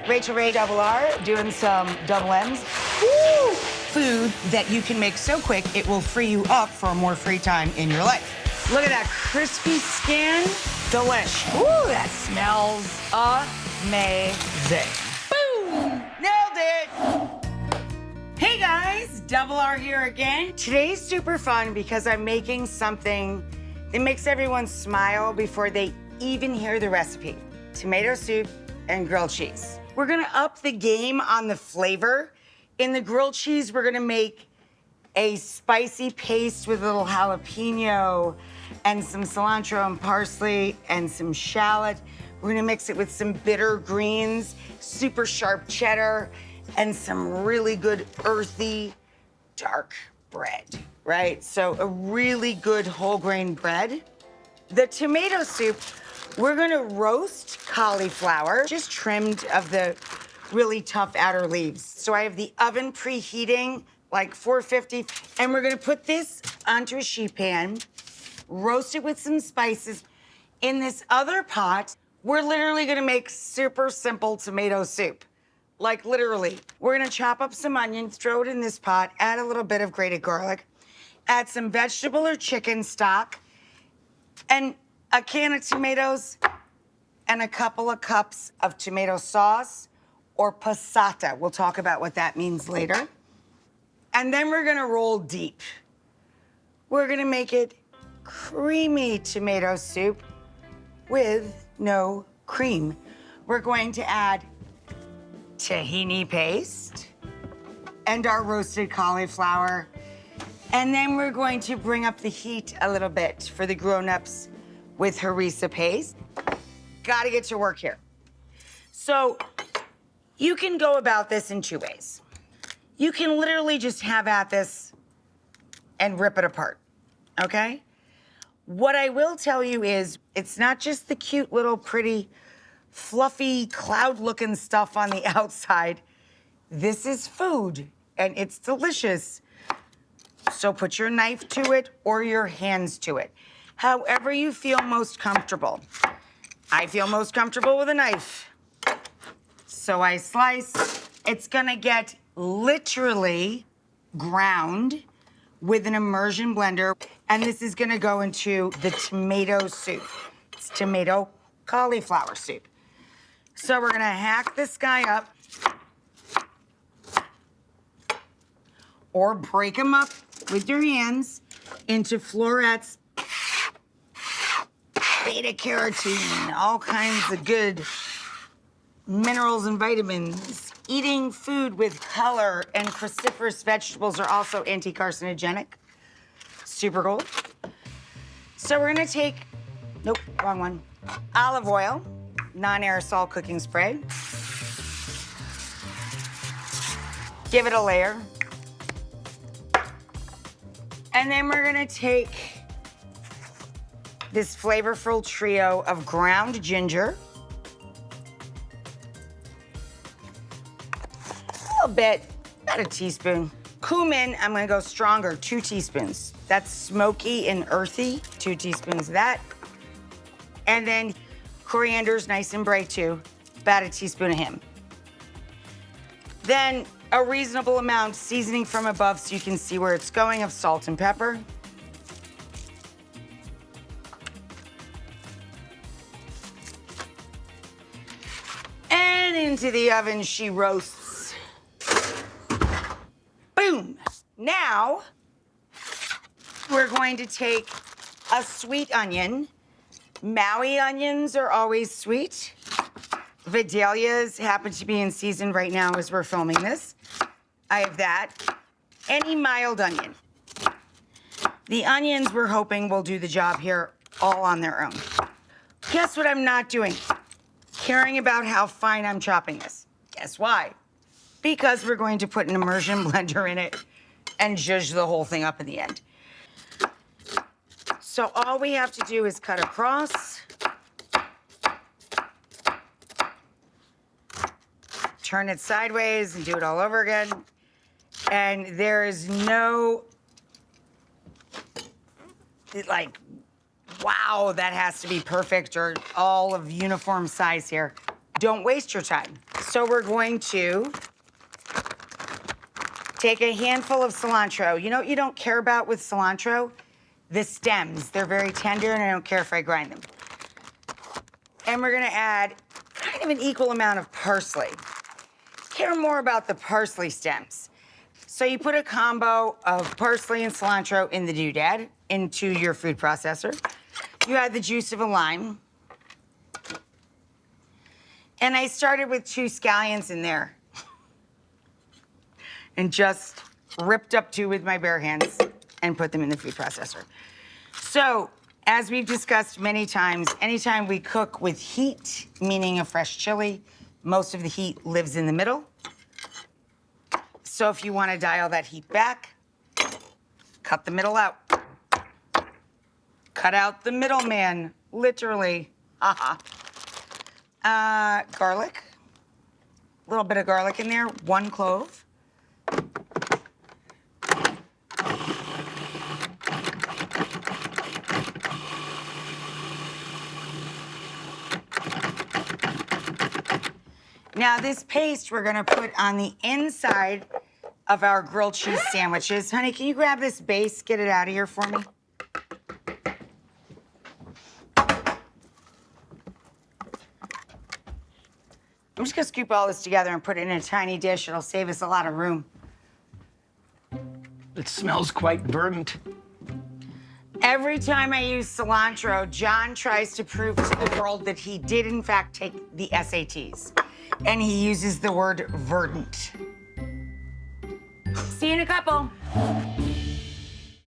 Rachael Ray Double R doing some double M's. Woo! Food that you can make so quick it will free you up for more free time in your life. Look at that crispy skin. Delish. Ooh, that smells amazing. Boom! Nailed it! Hey guys, Double R here again. Today's super fun because I'm making something that makes everyone smile before they even hear the recipe. Tomato soup and grilled cheese. We're gonna up the game on the flavor. In the grilled cheese, we're gonna make a spicy paste with a little jalapeno and some cilantro and parsley and some shallot. We're gonna mix it with some bitter greens, super sharp cheddar, and some really good earthy dark bread, right? So a really good whole grain bread. The tomato soup, we're gonna roast cauliflower, just trimmed of the really tough outer leaves. So I have the oven preheating, like 450, and we're gonna put this onto a sheet pan, roast it with some spices. In this other pot, we're literally gonna make super simple tomato soup. Like literally. We're gonna chop up some onions, throw it in this pot, add a little bit of grated garlic, add some vegetable or chicken stock, and a can of tomatoes, and a couple of cups of tomato sauce or passata. We'll talk about what that means later. And then we're gonna roll deep. We're gonna make it creamy tomato soup with no cream. We're going to add tahini paste and our roasted cauliflower. And then we're going to bring up the heat a little bit for the grown-ups with harissa paste. Gotta get to work here. So you can go about this in two ways. You can literally just have at this and rip it apart, okay? What I will tell you is it's not just the cute little pretty fluffy cloud-looking stuff on the outside. This is food and it's delicious. So put your knife to it or your hands to it. However you feel most comfortable. I feel most comfortable with a knife. So I slice. It's gonna get literally ground with an immersion blender. And this is gonna go into the tomato soup. It's tomato cauliflower soup. So we're gonna hack this guy up or break him up with your hands into florets, beta carotene, all kinds of good minerals and vitamins. Eating food with color and cruciferous vegetables are also anti-carcinogenic. Super cool. So we're gonna take, nope, wrong one. Olive oil, non-aerosol cooking spray. Give it a layer. And then we're gonna take this flavorful trio of ground ginger, a little bit, about a teaspoon. Cumin, I'm gonna go stronger, 2 teaspoons. That's smoky and earthy, 2 teaspoons of that. And then coriander's nice and bright too, about a teaspoon of him. Then a reasonable amount, seasoning from above so you can see where it's going, of salt and pepper. And into the oven she roasts. Boom. Now, we're going to take a sweet onion. Maui onions are always sweet. Vidalias happen to be in season right now as we're filming this. I have that. Any mild onion. The onions we're hoping will do the job here all on their own. Guess what I'm not doing? Caring about how fine I'm chopping this. Guess why? Because we're going to put an immersion blender in it and zhuzh the whole thing up in the end. So all we have to do is cut across. Turn it sideways and do it all over again. And there is no, like, wow, that has to be perfect or all of uniform size here. Don't waste your time. So we're going to take a handful of cilantro. You know what you don't care about with cilantro? The stems. They're very tender, and I don't care if I grind them. And we're gonna add kind of an equal amount of parsley. Care more about the parsley stems. So you put a combo of parsley and cilantro in the doodad into your food processor. You add the juice of a lime. And I started with 2 scallions in there and just ripped up 2 with my bare hands and put them in the food processor. So, as we've discussed many times, anytime we cook with heat, meaning a fresh chili, most of the heat lives in the middle. So if you want to dial that heat back, cut the middle out. Cut out the middleman, literally. Haha. Garlic. A little bit of garlic in there, 1 clove. Now this paste we're gonna put on the inside of our grilled cheese sandwiches. Honey, can you grab this base, get it out of here for me? I'm just gonna scoop all this together and put it in a tiny dish. It'll save us a lot of room. It smells quite verdant. Every time I use cilantro, John tries to prove to the world that he did in fact take the SATs. And he uses the word verdant. See you in a couple.